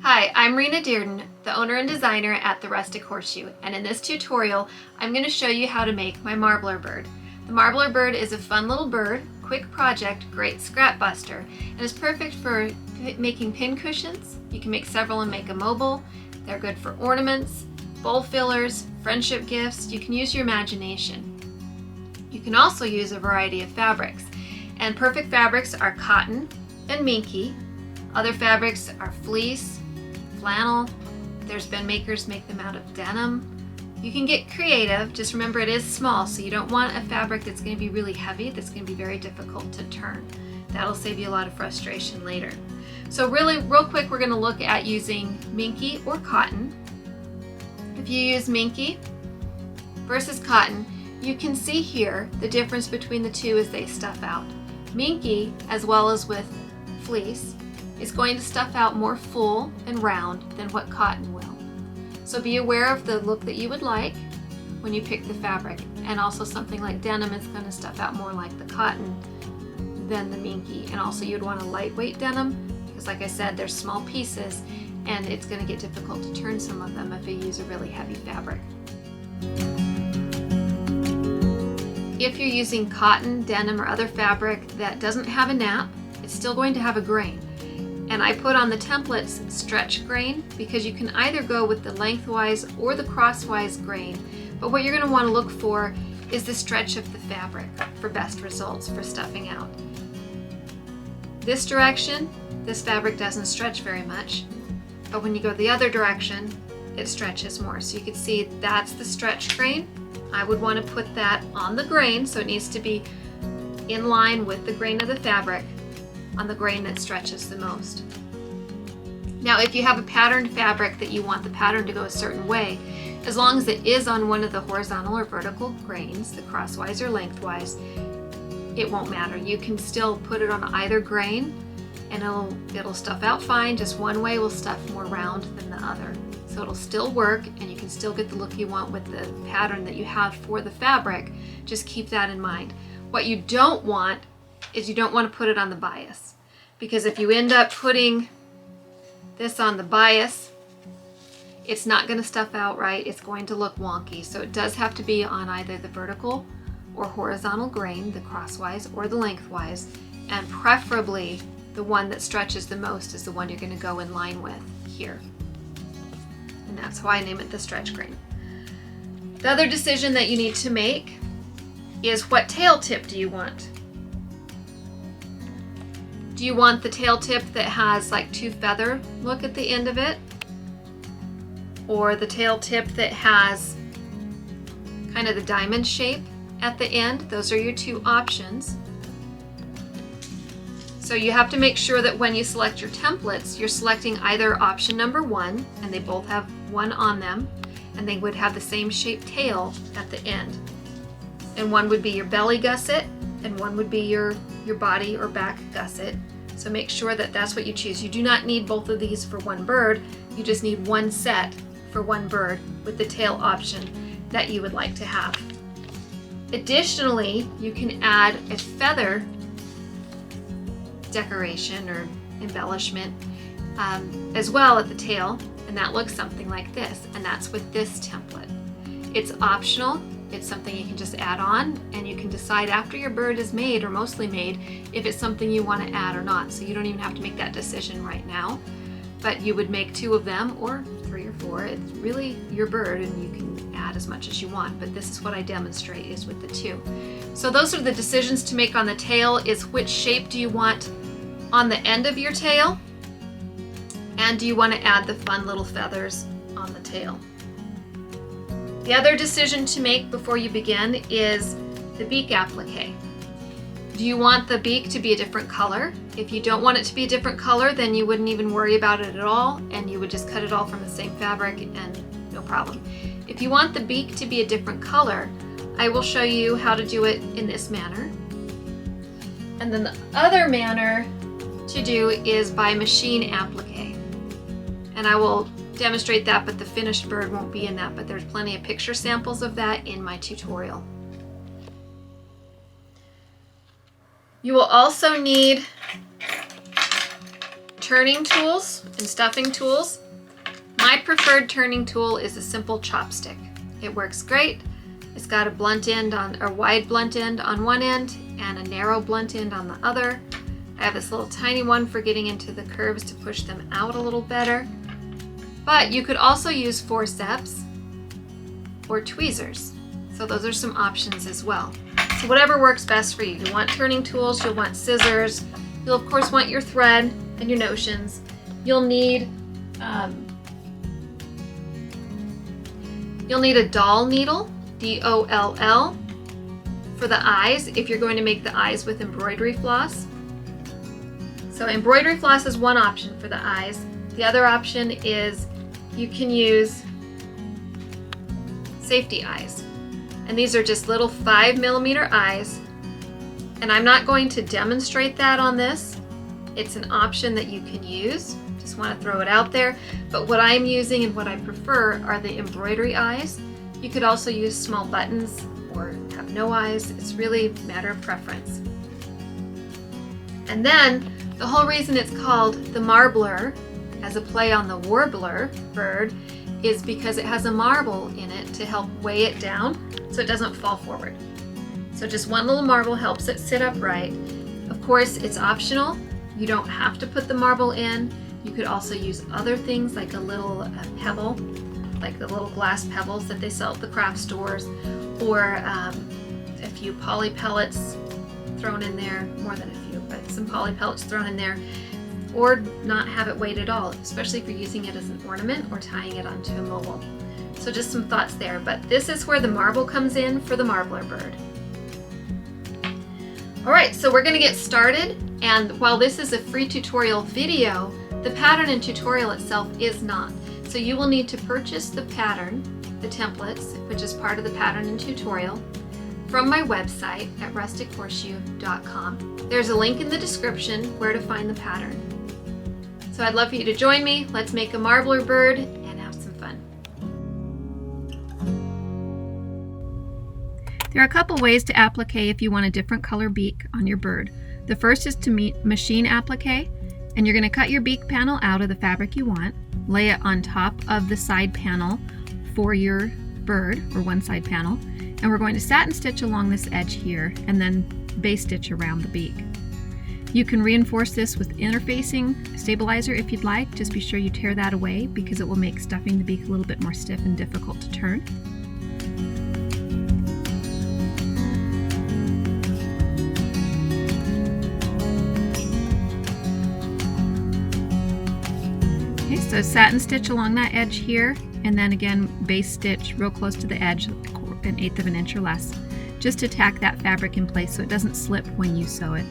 Hi, I'm Rena Dearden, the owner and designer at the Rustic Horseshoe, and in this tutorial I'm going to show you how to make my marbler bird. The marbler bird is a fun little bird, quick project, great scrap buster, and is perfect for making pin cushions. You can make several and make a mobile. They're good for ornaments, bowl fillers, friendship gifts. You can use your imagination. You can also use a variety of fabrics, and perfect fabrics are cotton and minky. Other fabrics are fleece, flannel. There's been makers make them out of denim. You can get creative. Just remember it is small, so you don't want a fabric that's going to be really heavy, that's going to be very difficult to turn. That'll save you a lot of frustration later. So real quick, we're going to look at using minky or cotton. If you use minky versus cotton, you can see here the difference between the two as they stuff out. Minky, as well as with fleece, is going to stuff out more full and round than what cotton will. So be aware of the look that you would like when you pick the fabric, and also something like denim is going to stuff out more like the cotton than the minky. And also you'd want a lightweight denim because, like I said, they're small pieces and it's going to get difficult to turn some of them if you use a really heavy fabric. If you're using cotton, denim, or other fabric that doesn't have a nap, it's still going to have a grain. And I put on the templates stretch grain because you can either go with the lengthwise or the crosswise grain, but what you're going to want to look for is the stretch of the fabric for best results for stuffing out. This direction, this fabric doesn't stretch very much, but when you go the other direction, it stretches more. So you can see that's the stretch grain. I would want to put that on the grain, so it needs to be in line with the grain of the fabric, on the grain that stretches the most. Now, if you have a patterned fabric that you want the pattern to go a certain way, as long as it is on one of the horizontal or vertical grains, the crosswise or lengthwise, it won't matter. You can still put it on either grain and it'll stuff out fine. Just one way will stuff more round than the other. So it'll still work and you can still get the look you want with the pattern that you have for the fabric. Just keep that in mind. What you don't want is you don't want to put it on the bias, because if you end up putting this on the bias, it's not going to stuff out right. It's going to look wonky. So it does have to be on either the vertical or horizontal grain, the crosswise or the lengthwise, and preferably the one that stretches the most is the one you're going to go in line with here. And that's why I name it the stretch grain. The other decision that you need to make is, what tail tip do you want? Do you want the tail tip that has like two feather look at the end of it? Or the tail tip that has kind of the diamond shape at the end? Those are your two options. So you have to make sure that when you select your templates, you're selecting either option number 1, and they both have 1 on them, and they would have the same shaped tail at the end. And one would be your belly gusset, and one would be your body or back gusset. So make sure that that's what you choose. You do not need both of these for one bird. You just need one set for one bird with the tail option that you would like to have. Additionally, you can add a feather decoration or embellishment as well at the tail, and that looks something like this, and that's with this template. It's optional. It's something you can just add on, and you can decide after your bird is made or mostly made if it's something you want to add or not. So you don't even have to make that decision right now, but you would make 2 of them or 3 or 4. It's really your bird and you can add as much as you want, but this is what I demonstrate is with the 2. So those are the decisions to make on the tail, is which shape do you want on the end of your tail, and do you want to add the fun little feathers on the tail. The other decision to make before you begin is the beak applique. Do you want the beak to be a different color? If you don't want it to be a different color, then you wouldn't even worry about it at all, and you would just cut it all from the same fabric and no problem. If you want the beak to be a different color, I will show you how to do it in this manner. And then the other manner to do is by machine applique. And I will demonstrate that, but the finished bird won't be in that, but there's plenty of picture samples of that in my tutorial. You will also need turning tools and stuffing tools. My preferred turning tool is a simple chopstick. It works great. It's got a blunt end or wide blunt end on one end and a narrow blunt end on the other. I have this little tiny one for getting into the curves to push them out a little better. But you could also use forceps or tweezers. So those are some options as well. So whatever works best for you. You want turning tools, you'll want scissors, you'll of course want your thread and your notions. You'll need a doll needle, D-O-L-L, for the eyes if you're going to make the eyes with embroidery floss. So embroidery floss is one option for the eyes. The other option is you can use safety eyes. And these are just little 5mm eyes. And I'm not going to demonstrate that on this. It's an option that you can use. Just want to throw it out there. But what I'm using and what I prefer are the embroidery eyes. You could also use small buttons or have no eyes. It's really a matter of preference. And then the whole reason it's called the marbler, as a play on the warbler bird, is because it has a marble in it to help weigh it down so it doesn't fall forward. So just one little marble helps it sit upright. Of course, it's optional. You don't have to put the marble in. You could also use other things like a little pebble, like the little glass pebbles that they sell at the craft stores, or a few poly pellets thrown in there, more than a few, but some poly pellets thrown in there, or not have it weighed at all, especially if you're using it as an ornament or tying it onto a mobile. So just some thoughts there, but this is where the marble comes in for the marbler bird. All right, so we're gonna get started, and while this is a free tutorial video, the pattern and tutorial itself is not. So you will need to purchase the pattern, the templates, which is part of the pattern and tutorial, from my website at rustichorseshoe.com. There's a link in the description where to find the pattern. So I'd love for you to join me. Let's make a marbler bird and have some fun. There are a couple ways to applique if you want a different color beak on your bird. The first is to machine applique, and you're going to cut your beak panel out of the fabric you want, lay it on top of the side panel for your bird, or one side panel, and we're going to satin stitch along this edge here and then base stitch around the beak. You can reinforce this with interfacing stabilizer if you'd like. Just be sure you tear that away because it will make stuffing the beak a little bit more stiff and difficult to turn. Okay, so satin stitch along that edge here, and then again base stitch real close to the edge, 1/8 of an inch or less, just to tack that fabric in place so it doesn't slip when you sew it.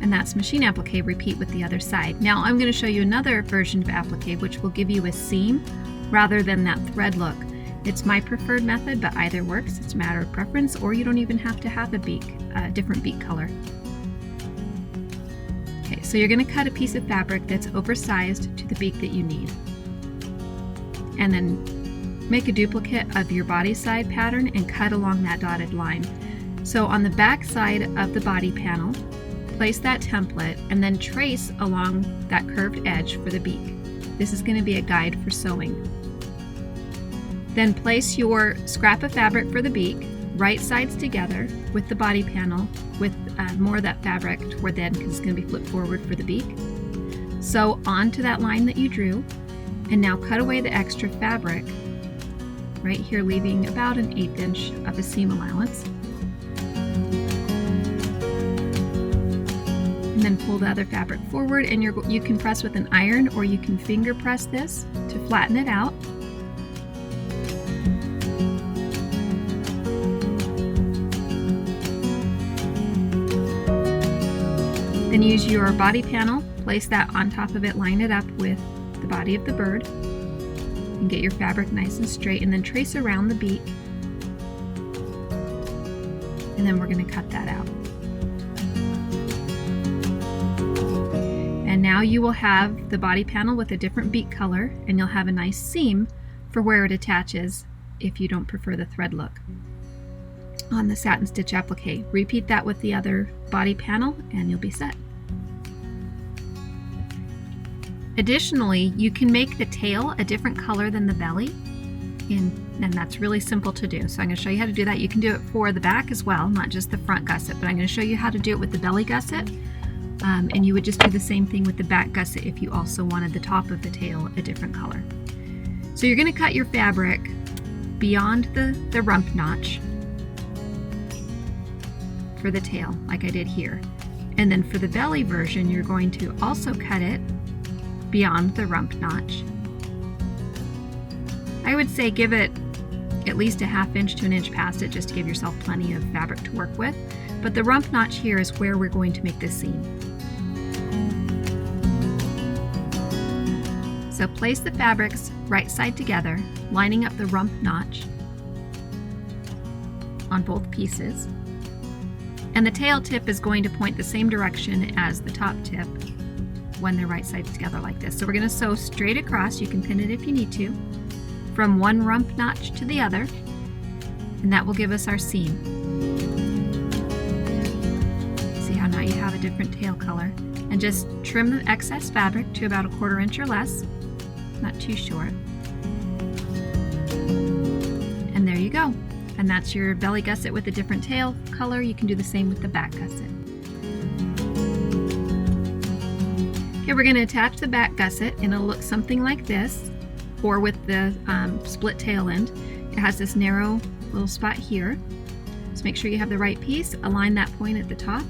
And that's machine applique. Repeat with the other side. Now I'm going to show you another version of applique which will give you a seam rather than that thread look. It's my preferred method, but either works. It's a matter of preference, or you don't even have to have a different beak color. Okay, so you're going to cut a piece of fabric that's oversized to the beak that you need. And then make a duplicate of your body side pattern and cut along that dotted line. So on the back side of the body panel, place that template and then trace along that curved edge for the beak. This is going to be a guide for sewing. Then place your scrap of fabric for the beak, right sides together with the body panel with more of that fabric toward the end because it's going to be flipped forward for the beak. Sew onto that line that you drew, and now cut away the extra fabric right here, leaving about 1/8 inch of a seam allowance. And then pull the other fabric forward, and you can press with an iron or you can finger press this to flatten it out. Then use your body panel, place that on top of it, line it up with the body of the bird, and get your fabric nice and straight, and then trace around the beak, and then we're going to cut that out. And now you will have the body panel with a different beak color, and you'll have a nice seam for where it attaches if you don't prefer the thread look on the satin stitch applique. Repeat that with the other body panel and you'll be set. Additionally, you can make the tail a different color than the belly, and that's really simple to do. So I'm going to show you how to do that. You can do it for the back as well, not just the front gusset, but I'm going to show you how to do it with the belly gusset. And you would just do the same thing with the back gusset if you also wanted the top of the tail a different color. So you're going to cut your fabric beyond the rump notch for the tail, like I did here. And then for the belly version, you're going to also cut it beyond the rump notch. I would say give it at least a 1/2 inch to 1 inch past it, just to give yourself plenty of fabric to work with. But the rump notch here is where we're going to make this seam. So place the fabrics right side together, lining up the rump notch on both pieces. And the tail tip is going to point the same direction as the top tip when they're right sides together like this. So we're going to sew straight across. You can pin it if you need to, from one rump notch to the other, and that will give us our seam. See how now you have a different tail color. And just trim the excess fabric to about 1/4 inch or less, not too short. And there you go. And that's your belly gusset with a different tail color. You can do the same with the back gusset. Okay, we're going to attach the back gusset, and it'll look something like this, or with the split tail end. It has this narrow little spot here. So make sure you have the right piece. Align that point at the top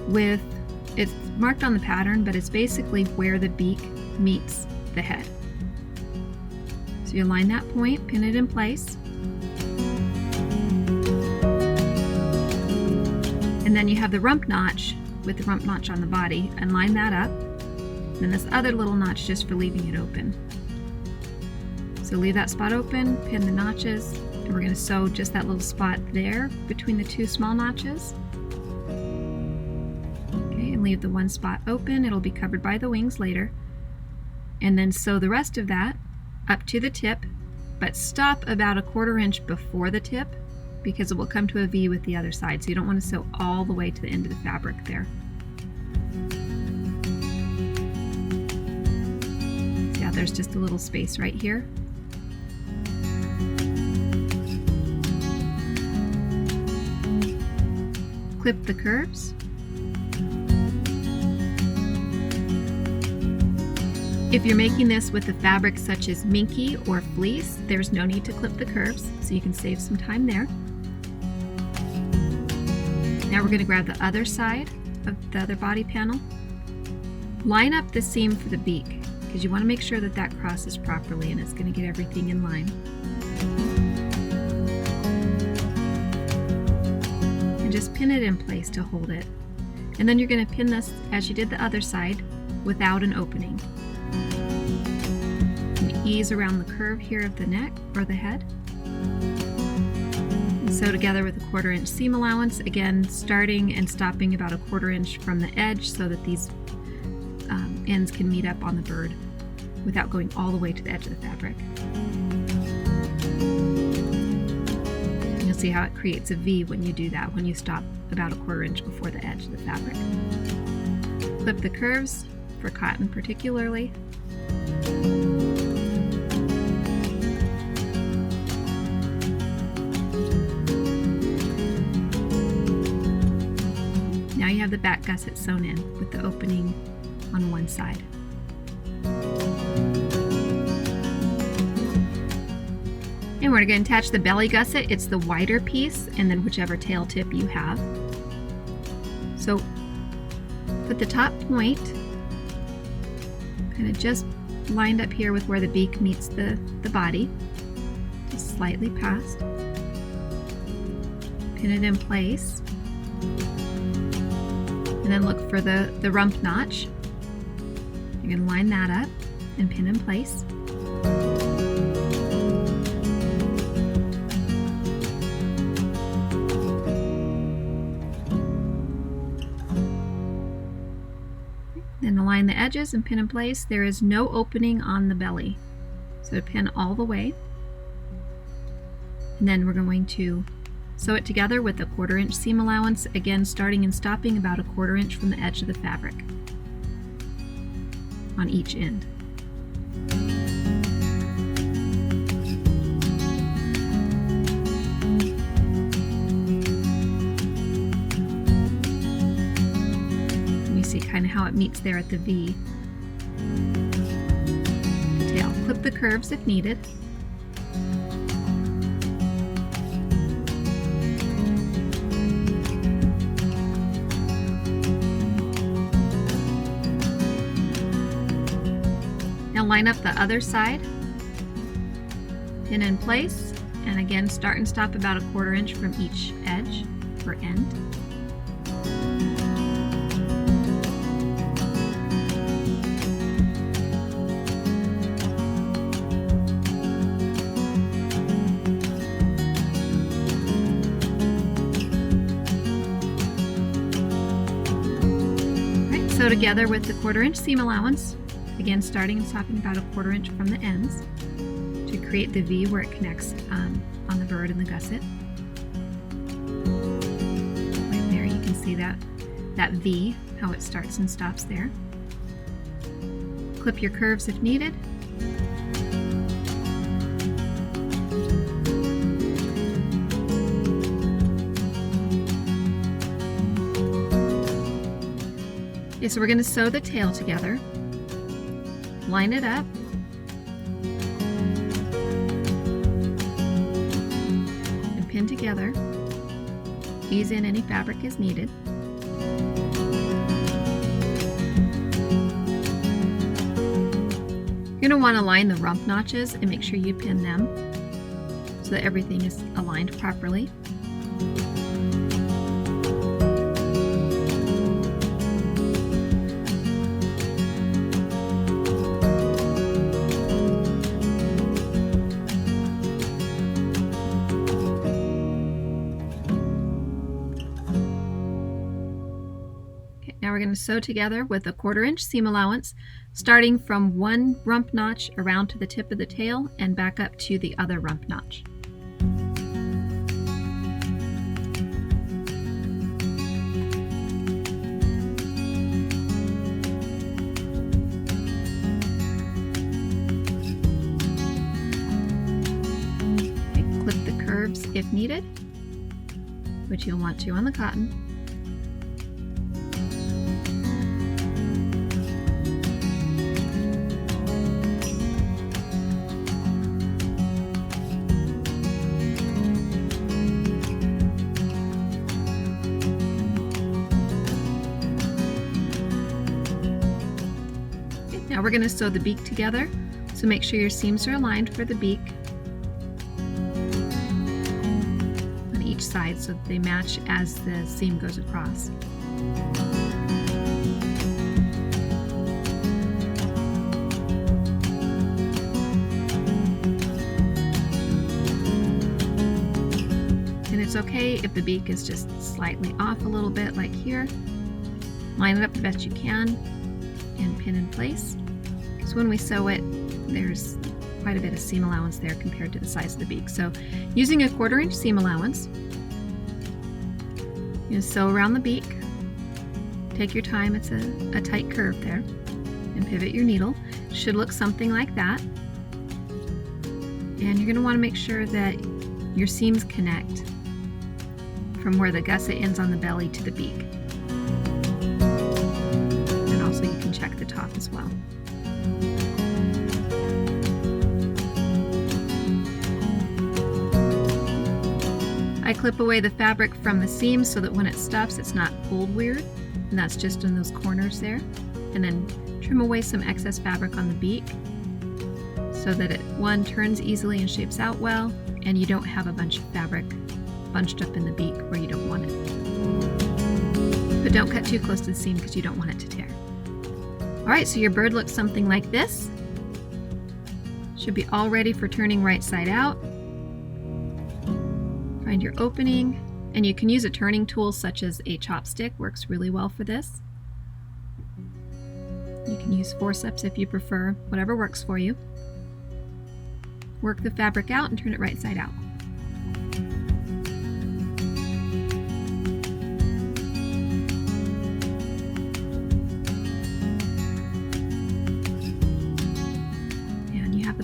with, it's marked on the pattern, but it's basically where the beak meets the head. So you align that point, pin it in place. And then you have the rump notch with the rump notch on the body, and line that up. And then this other little notch just for leaving it open. So leave that spot open, pin the notches, and we're going to sew just that little spot there between the two small notches. Okay, and leave the one spot open. It'll be covered by the wings later. And then sew the rest of that up to the tip, but stop about 1/4 inch before the tip, because it will come to a V with the other side. So you don't want to sew all the way to the end of the fabric there. Yeah, there's just a little space right here. Clip the curves. If you're making this with a fabric such as minky or fleece, there's no need to clip the curves, so you can save some time there. Now we're going to grab the other side of the other body panel. Line up the seam for the beak, because you want to make sure that that crosses properly and it's going to get everything in line. And just pin it in place to hold it. And then you're going to pin this as you did the other side without an opening. And ease around the curve here of the neck or the head. And sew together with a 1/4 inch seam allowance, again starting and stopping about 1/4 inch from the edge so that these ends can meet up on the bird without going all the way to the edge of the fabric. And you'll see how it creates a V when you do that, when you stop about 1/4 inch before the edge of the fabric. Clip the curves, for cotton particularly. Now you have the back gusset sewn in with the opening on one side. And we're going to attach the belly gusset. It's the wider piece, and then whichever tail tip you have. So put the top point kind of just lined up here with where the beak meets the body, just slightly past. Pin it in place. And then look for the rump notch. You're going to line that up and pin in place. Then align the edges and pin in place. There is no opening on the belly, so pin all the way. And then we're going to sew it together with a 1/4 inch seam allowance, again starting and stopping about 1/4 inch from the edge of the fabric. on each end. And you see kind of how it meets there at the V. The tail. Clip the curves if needed. Now line up the other side, pin in place, and again start and stop about a 1/4 inch from each edge or end. Alright, sew together with the 1/4 inch seam allowance. Again, starting and stopping about a 1/4 inch from the ends to create the V where it connects on the bird and the gusset. Right there, you can see that V, how it starts and stops there. Clip your curves if needed. Okay, so we're going to sew the tail together. Line it up. And pin together. Ease in any fabric as needed. You're going to want to line the rump notches and make sure you pin them so that everything is aligned properly. Now we're going to sew together with a 1/4 inch seam allowance, starting from one rump notch around to the tip of the tail and back up to the other rump notch. Okay, clip the curves if needed, which you'll want to on the cotton. Now we're going to sew the beak together, so make sure your seams are aligned for the beak on each side so that they match as the seam goes across. And it's okay if the beak is just slightly off a little bit, like here. Line it up the best you can and pin in place. So when we sew it, there's quite a bit of seam allowance there compared to the size of the beak. So using a 1/4 inch seam allowance, you sew around the beak. Take your time, it's a tight curve there, and pivot your needle. It should look something like that. And you're going to want to make sure that your seams connect from where the gusset ends on the belly to the beak. And also you can check the top as well. I clip away the fabric from the seam so that when it stops it's not pulled weird, and that's just in those corners there. And then trim away some excess fabric on the beak so that it, one, turns easily and shapes out well, and you don't have a bunch of fabric bunched up in the beak where you don't want it. But don't cut too close to the seam because you don't want it to tear. Alright, so your bird looks something like this. Should be all ready for turning right side out. Find your opening, and you can use a turning tool such as a chopstick, works really well for this. You can use forceps if you prefer, whatever works for you. Work the fabric out and turn it right side out.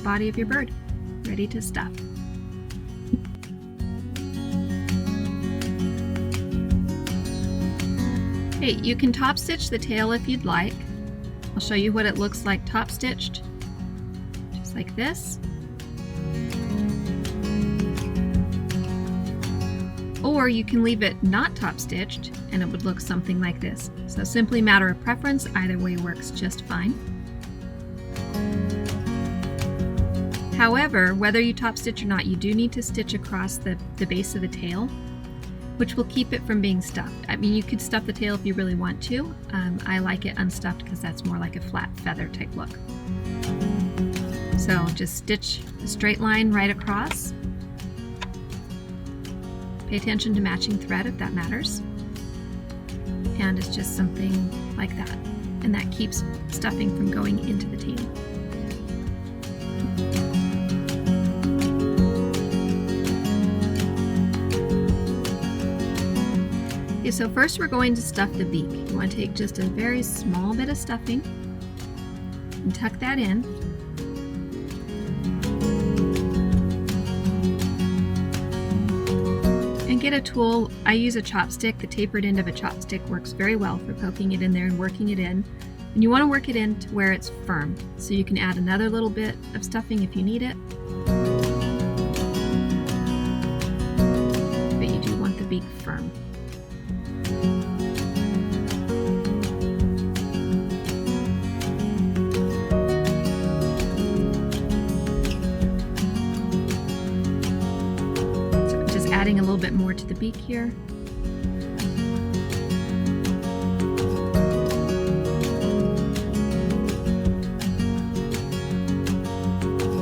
body of your bird, ready to stuff. Okay, you can top stitch the tail if you'd like. I'll show you what it looks like top stitched, just like this. Or you can leave it not top stitched and it would look something like this. So simply a matter of preference, either way works just fine. However, whether you top stitch or not, you do need to stitch across the base of the tail, which will keep it from being stuffed. I mean, you could stuff the tail if you really want to. I like it unstuffed because that's more like a flat feather type look. So just stitch a straight line right across. Pay attention to matching thread if that matters. And it's just something like that. And that keeps stuffing from going into the tail. Okay, so first we're going to stuff the beak. You want to take just a very small bit of stuffing and tuck that in. And get a tool. I use a chopstick. The tapered end of a chopstick works very well for poking it in there and working it in. And you want to work it in to where it's firm. So you can add another little bit of stuffing if you need it. But you do want the beak firm. Adding a little bit more to the beak here.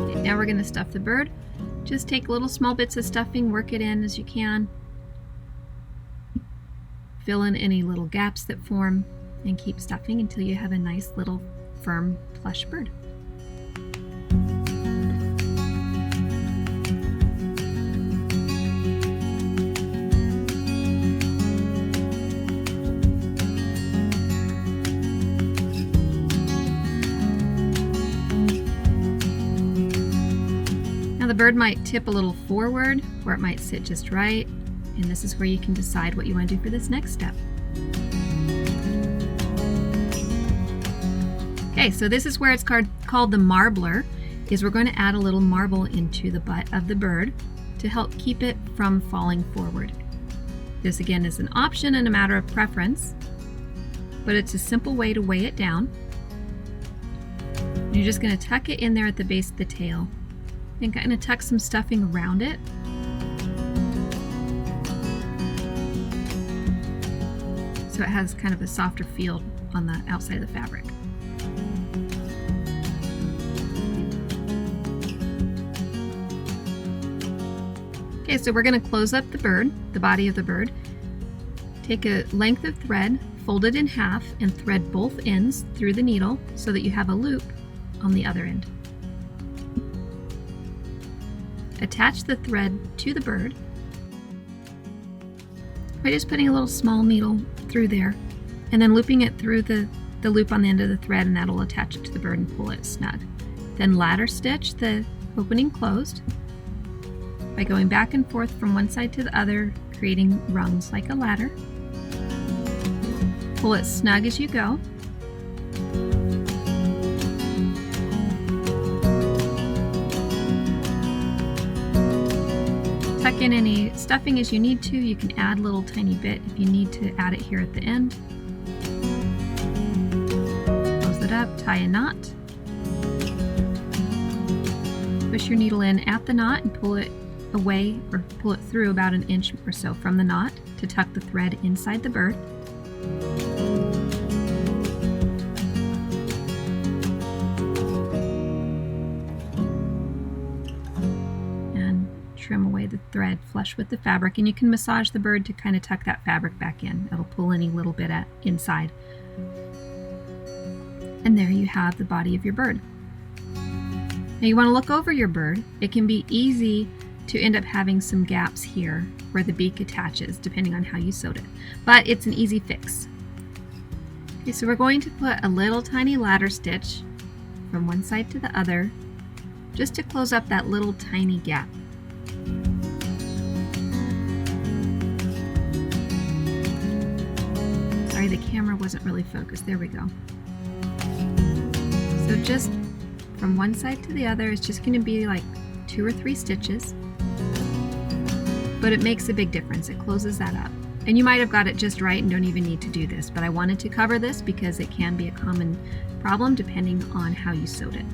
Okay, now we're going to stuff the bird. Just take little small bits of stuffing, work it in as you can. Fill in any little gaps that form and keep stuffing until you have a nice little firm plush bird. Now the bird might tip a little forward, or it might sit just right, and this is where you can decide what you want to do for this next step. Okay, so this is where it's called the marbler, is we're going to add a little marble into the butt of the bird to help keep it from falling forward. This again is an option and a matter of preference, but it's a simple way to weigh it down. And you're just going to tuck it in there at the base of the tail. And kind of tuck some stuffing around it. So it has kind of a softer feel on the outside of the fabric. Okay, so we're going to close up the bird, the body of the bird. Take a length of thread, fold it in half, and thread both ends through the needle so that you have a loop on the other end. Attach the thread to the bird by just putting a little small needle through there and then looping it through the loop on the end of the thread, and that'll attach it to the bird and pull it snug. Then ladder stitch the opening closed by going back and forth from one side to the other, creating rungs like a ladder. Pull it snug as you go. Tuck in any stuffing as you need to. You can add a little tiny bit if you need to add it here at the end. Close it up, tie a knot. Push your needle in at the knot and pull it away, or pull it through about 1 inch or so from the knot to tuck the thread inside the bird. Trim away the thread flush with the fabric, and you can massage the bird to kind of tuck that fabric back in. It'll pull any little bit inside. And there you have the body of your bird. Now you want to look over your bird. It can be easy to end up having some gaps here where the beak attaches, depending on how you sewed it. But it's an easy fix. Okay, so we're going to put a little tiny ladder stitch from one side to the other just to close up that little tiny gap. Sorry, the camera wasn't really focused. There we go. So just from one side to the other, it's just going to be like 2 or 3 stitches, but it makes a big difference. It closes that up. And you might have got it just right and don't even need to do this, but I wanted to cover this because it can be a common problem depending on how you sewed it.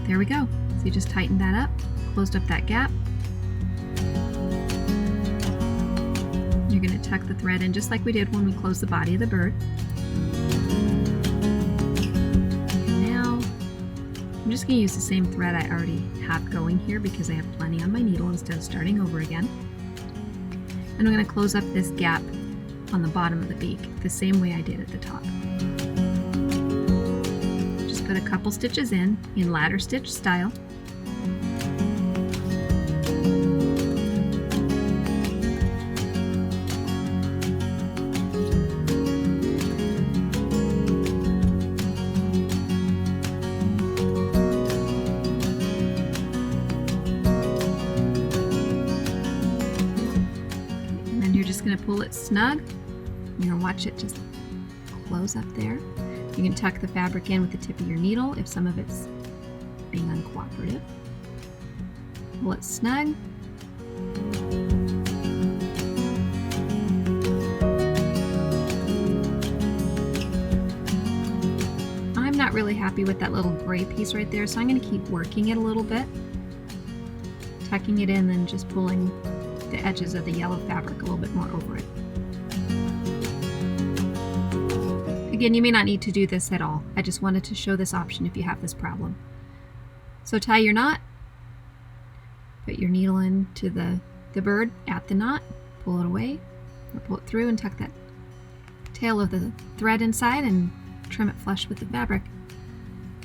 There we go. So you just tightened that up, closed up that gap. You're going to tuck the thread in just like we did when we closed the body of the bird. And now I'm just going to use the same thread I already have going here because I have plenty on my needle instead of starting over again. And I'm going to close up this gap on the bottom of the beak the same way I did at the top. Just put a couple stitches in ladder stitch style. Going to pull it snug. You're going to watch it just close up there. You can tuck the fabric in with the tip of your needle if some of it's being uncooperative. Pull it snug. I'm not really happy with that little gray piece right there, so I'm going to keep working it a little bit. Tucking it in and just pulling the edges of the yellow fabric a little bit more over it. Again, you may not need to do this at all. I just wanted to show this option if you have this problem. So tie your knot, put your needle into the bird at the knot, pull it away, or pull it through and tuck that tail of the thread inside and trim it flush with the fabric.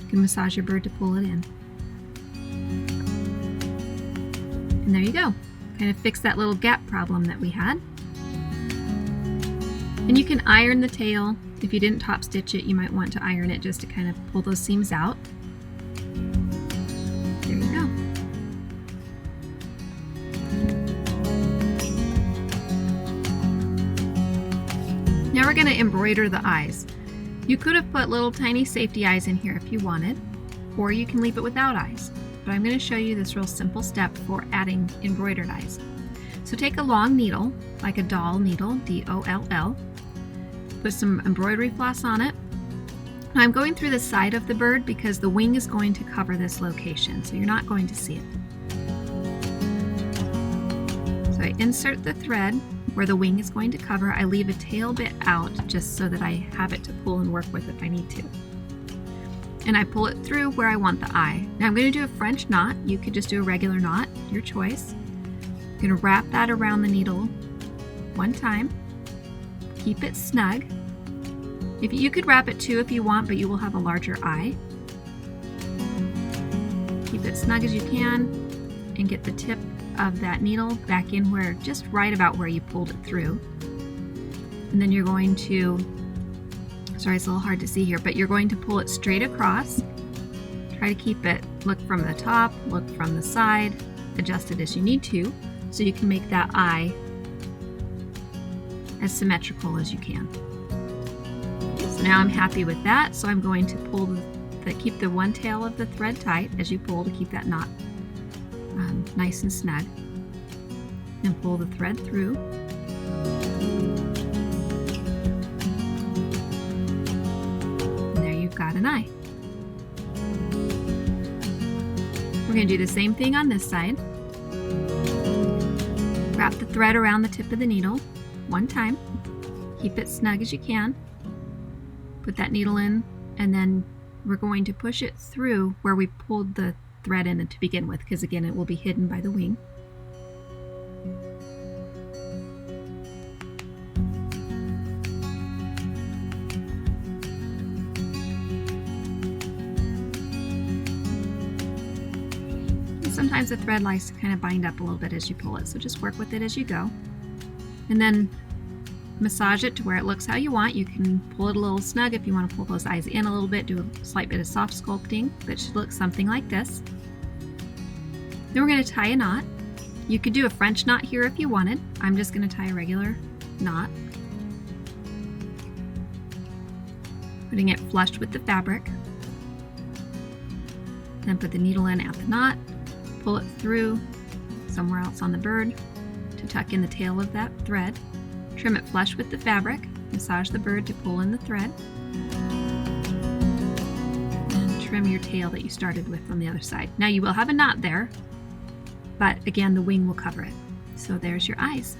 You can massage your bird to pull it in. And there you go. Kind of fix that little gap problem that we had. And you can iron the tail. If you didn't top stitch it, you might want to iron it just to kind of pull those seams out. There you go. Now we're going to embroider the eyes. You could have put little tiny safety eyes in here if you wanted, or you can leave it without eyes. But I'm going to show you this real simple step for adding embroidered eyes. So take a long needle, like a doll needle, D-O-L-L, put some embroidery floss on it. I'm going through the side of the bird because the wing is going to cover this location, so you're not going to see it. So I insert the thread where the wing is going to cover. I leave a tail bit out just so that I have it to pull and work with if I need to. And I pull it through where I want the eye. Now I'm going to do a French knot. You could just do a regular knot, your choice. I'm going to wrap that around the needle one time. Keep it snug. If you could wrap it 2 if you want, but you will have a larger eye. Keep it snug as you can and get the tip of that needle back in where, just right about where you pulled it through. And then you're going to, sorry, it's a little hard to see here, but you're going to pull it straight across. Try to keep it, look from the top, look from the side, adjust it as you need to, so you can make that eye as symmetrical as you can. So now I'm happy with that, so I'm going to pull keep the one tail of the thread tight as you pull to keep that knot nice and snug, and pull the thread through. Got an eye. We're going to do the same thing on this side. Wrap the thread around the tip of the needle one time. Keep it snug as you can. Put that needle in, and then we're going to push it through where we pulled the thread in to begin with, because again it will be hidden by the wing. Sometimes the thread likes to kind of bind up a little bit as you pull it, so just work with it as you go. And then massage it to where it looks how you want. You can pull it a little snug if you want to pull those eyes in a little bit, do a slight bit of soft sculpting that should look something like this. Then we're going to tie a knot. You could do a French knot here if you wanted. I'm just going to tie a regular knot, putting it flush with the fabric. Then put the needle in at the knot, pull it through somewhere else on the bird to tuck in the tail of that thread. Trim it flush with the fabric, massage the bird to pull in the thread, and trim your tail that you started with on the other side. Now you will have a knot there, but again the wing will cover it. So there's your eyes.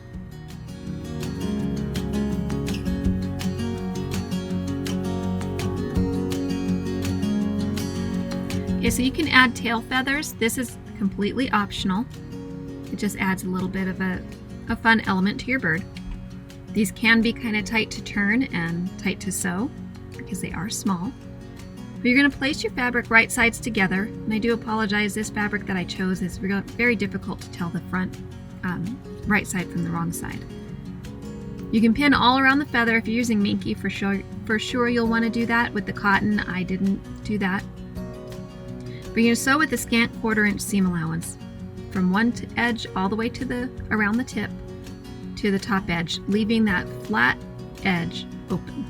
Okay, so you can add tail feathers. This is completely optional. It just adds a little bit of a fun element to your bird. These can be kind of tight to turn and tight to sew because they are small. But you're going to place your fabric right sides together. And I do apologize, this fabric that I chose is very difficult to tell the front right side from the wrong side. You can pin all around the feather if you're using minky. For sure you'll want to do that. With the cotton, I didn't do that. But you're going to sew with a scant 1/4 inch seam allowance from one edge all the way to around the tip to the top edge, leaving that flat edge open.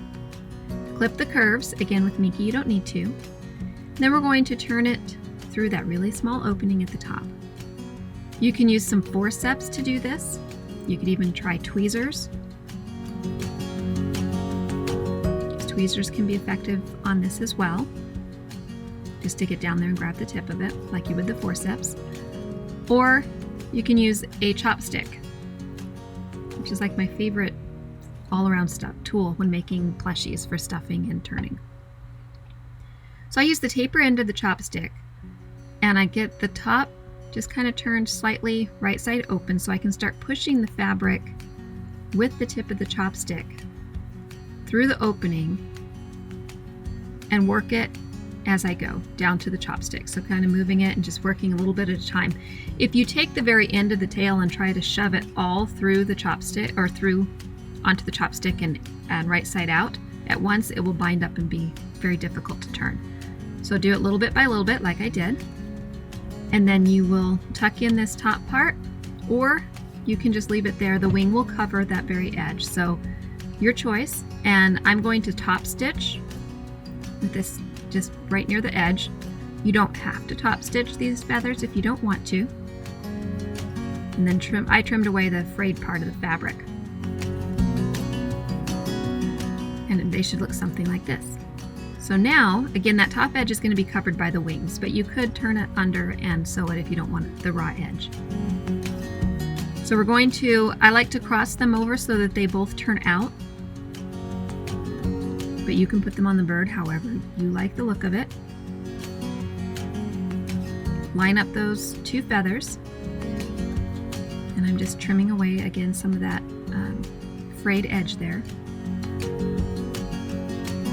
Clip the curves, again with minky you don't need to. Then we're going to turn it through that really small opening at the top. You can use some forceps to do this. You could even try tweezers. Tweezers can be effective on this as well. Just stick it down there and grab the tip of it like you would the forceps. Or you can use a chopstick, which is like my favorite all-around tool when making plushies for stuffing and turning. So I use the taper end of the chopstick and I get the top just kind of turned slightly right side open so I can start pushing the fabric with the tip of the chopstick through the opening and work it as I go down to the chopstick. So kind of moving it and just working a little bit at a time. If you take the very end of the tail and try to shove it all through the chopstick or through onto the chopstick and right side out at once, it will bind up and be very difficult to turn. So do it little bit by little bit like I did. And then you will tuck in this top part, or you can just leave it there. The wing will cover that very edge. So your choice. And I'm going to top stitch with this just right near the edge. You don't have to top stitch these feathers if you don't want to. And then I trimmed away the frayed part of the fabric. And they should look something like this. So now, again, that top edge is going to be covered by the wings, but you could turn it under and sew it if you don't want the raw edge. So we're going to, I like to cross them over so that they both turn out. But you can put them on the bird however you like the look of it. Line up those two feathers. And I'm just trimming away again some of that frayed edge there.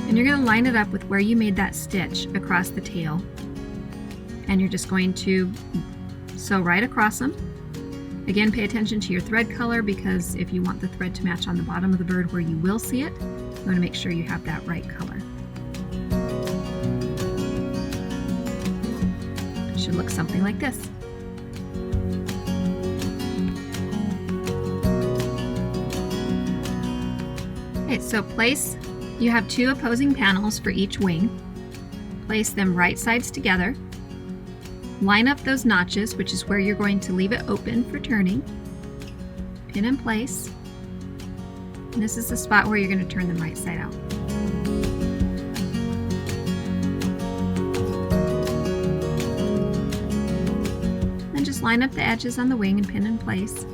And you're going to line it up with where you made that stitch across the tail. And you're just going to sew right across them. Again, pay attention to your thread color because if you want the thread to match on the bottom of the bird where you will see it, you want to make sure you have that right color. It should look something like this. Okay, so you have two opposing panels for each wing. Place them right sides together. Line up those notches, which is where you're going to leave it open for turning. Pin in place. And this is the spot where you're going to turn them right side out. Then just line up the edges on the wing and pin in place.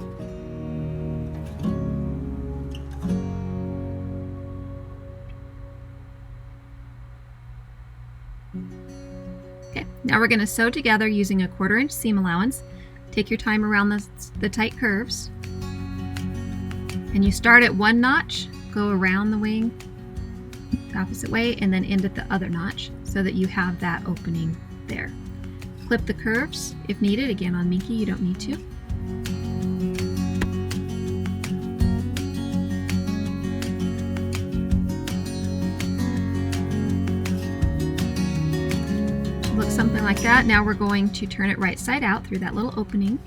Okay, now we're going to sew together using a 1/4 inch seam allowance. Take your time around the tight curves. And you start at one notch, go around the wing the opposite way, and then end at the other notch so that you have that opening there. Clip the curves if needed. Again, on minky you don't need to. like that. Now we're going to turn it right side out through that little opening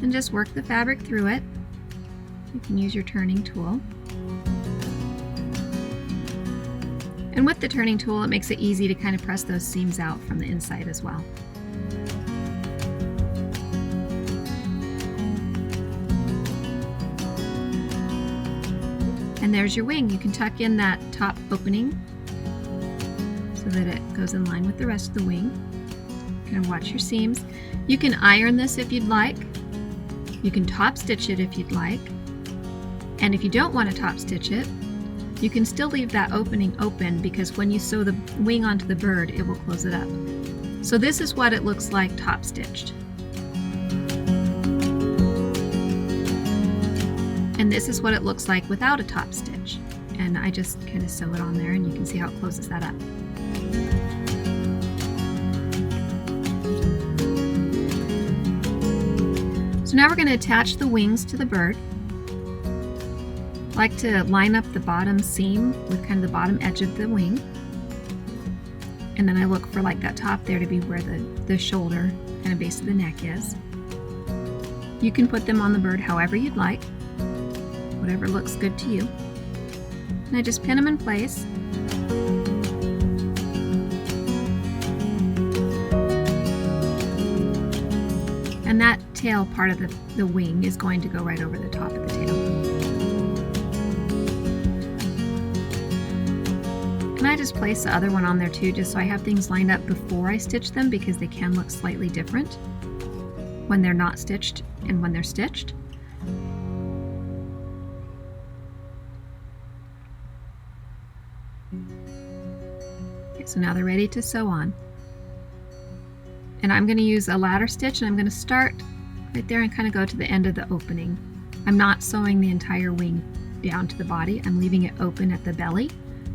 and just work the fabric through it. You can use your turning tool. And with the turning tool, it makes it easy to kind of press those seams out from the inside as well. And there's your wing. You can tuck in that top opening so that it goes in line with the rest of the wing. Kind of watch your seams. You can iron this if you'd like. You can top stitch it if you'd like. And if you don't want to top stitch it, you can still leave that opening open, because when you sew the wing onto the bird, it will close it up. So this is what it looks like top stitched. And this is what it looks like without a top stitch. And I just kind of sew it on there, and you can see how it closes that up. So now we're going to attach the wings to the bird. I like to line up the bottom seam with kind of the bottom edge of the wing. And then I look for like that top there to be where the shoulder and the base of the neck is. You can put them on the bird however you'd like, whatever looks good to you. And I just pin them in place. And that tail part of the wing is going to go right over the top of the tail. And I just place the other one on there too, just so I have things lined up before I stitch them, because they can look slightly different when they're not stitched and when they're stitched. Okay, so now they're ready to sew on. And I'm going to use a ladder stitch, and I'm going to start right there and kind of go to the end of the opening. I'm not sewing the entire wing down to the body. I'm leaving it open at the belly,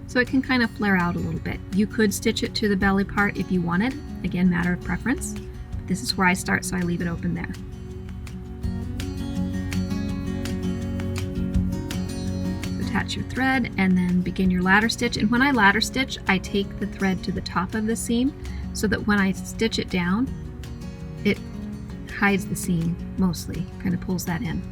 so it can kind of flare out a little bit. You could stitch it to the belly part if you wanted. Again, matter of preference. But this is where I start, so I leave it open there. So attach your thread and then begin your ladder stitch. And when I ladder stitch, I take the thread to the top of the seam, so that when I stitch it down, it hides the seam mostly, kind of pulls that in.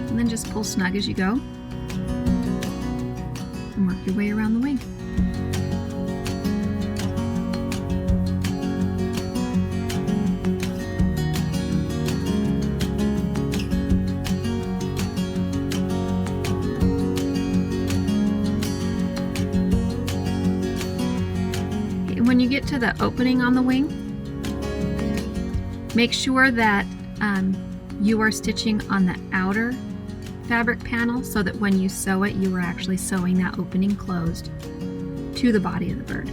And then just pull snug as you go and work your way around the wing. When you get to the opening on the wing, make sure that you are stitching on the outer fabric panel, so that when you sew it, you are actually sewing that opening closed to the body of the bird.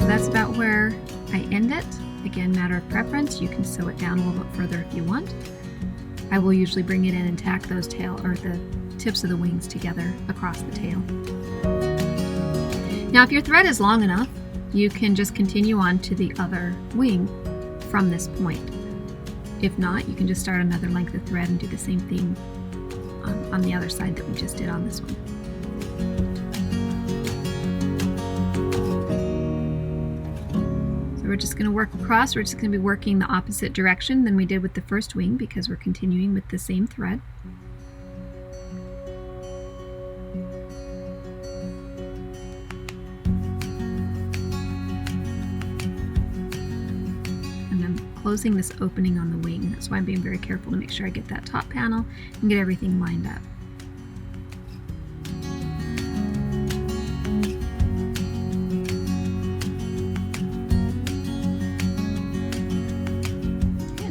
That's about where I end it. Again, matter of preference. You can sew it down a little bit further if you want. I will usually bring it in and tack those tail or the tips of the wings together across the tail. Now, if your thread is long enough, you can just continue on to the other wing from this point. If not, you can just start another length of thread and do the same thing on the other side that we just did on this one. We're just going to work across. We're just going to be working the opposite direction than we did with the first wing, because we're continuing with the same thread. And I'm closing this opening on the wing. That's why I'm being very careful to make sure I get that top panel and get everything lined up.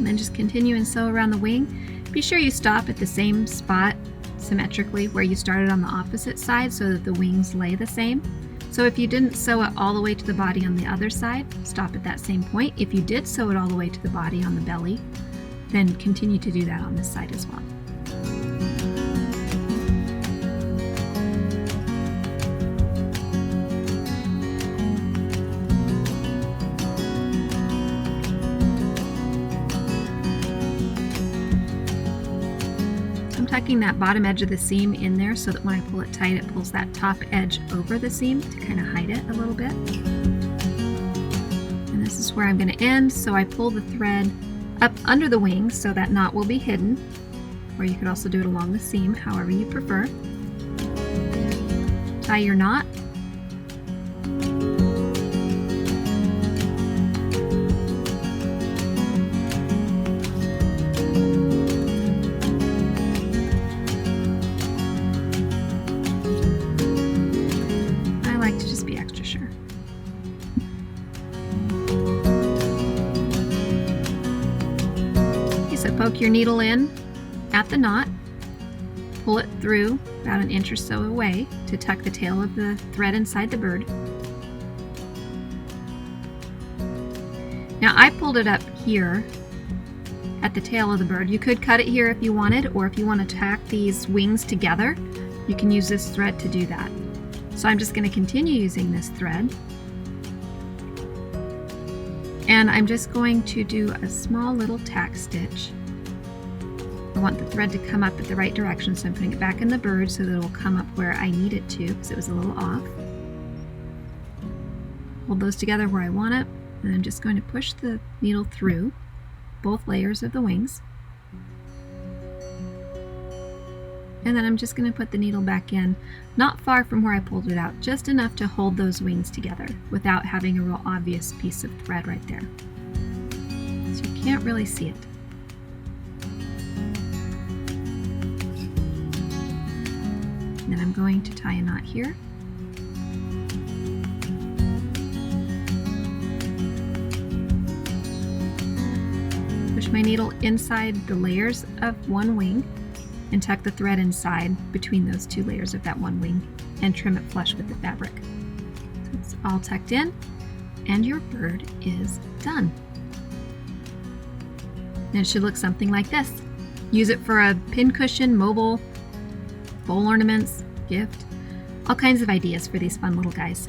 And just continue and sew around the wing. Be sure you stop at the same spot symmetrically where you started on the opposite side, so that the wings lay the same. So So if you didn't sew it all the way to the body on the other side, stop at that same point. If you did sew it all the way to the body on the belly, then continue to do that on this side as well. Tucking that bottom edge of the seam in there so that when I pull it tight, it pulls that top edge over the seam to kind of hide it a little bit. And this is where I'm going to end, so I pull the thread up under the wings so that knot will be hidden, or you could also do it along the seam, however you prefer. Tie your knot. So poke your needle in at the knot, pull it through about an inch or so away to tuck the tail of the thread inside the bird. Now I pulled it up here at the tail of the bird. You could cut it here if you wanted, or if you want to tack these wings together, you can use this thread to do that. So I'm just going to continue using this thread. And I'm just going to do a small little tack stitch. I want the thread to come up at the right direction, so I'm putting it back in the bird so that it will come up where I need it to, because it was a little off. Hold those together where I want it, and I'm just going to push the needle through both layers of the wings. And then I'm just going to put the needle back in, not far from where I pulled it out, just enough to hold those wings together without having a real obvious piece of thread right there. So you can't really see it. And then I'm going to tie a knot here. Push my needle inside the layers of one wing and tuck the thread inside between those two layers of that one wing and trim it flush with the fabric. So it's all tucked in and your bird is done. And it should look something like this. Use it for a pin cushion, mobile, bowl ornaments, gift, all kinds of ideas for these fun little guys.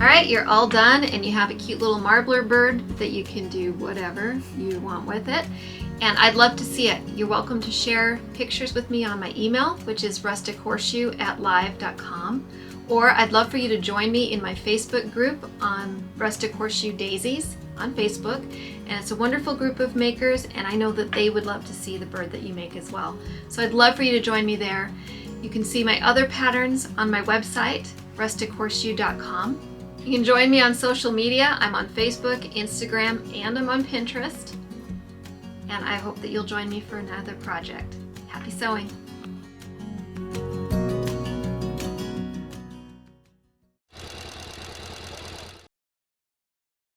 Alright, you're all done and you have a cute little marbler bird that you can do whatever you want with it. And I'd love to see it. You're welcome to share pictures with me on my email, which is rustichorseshoe@live.com. Or I'd love for you to join me in my Facebook group on Rustic Horseshoe Daisies on Facebook. And it's a wonderful group of makers, and I know that they would love to see the bird that you make as well. So I'd love for you to join me there. You can see my other patterns on my website, rustichorseshoe.com. You can join me on social media. I'm on Facebook, Instagram, and I'm on Pinterest. And I hope that you'll join me for another project. Happy sewing!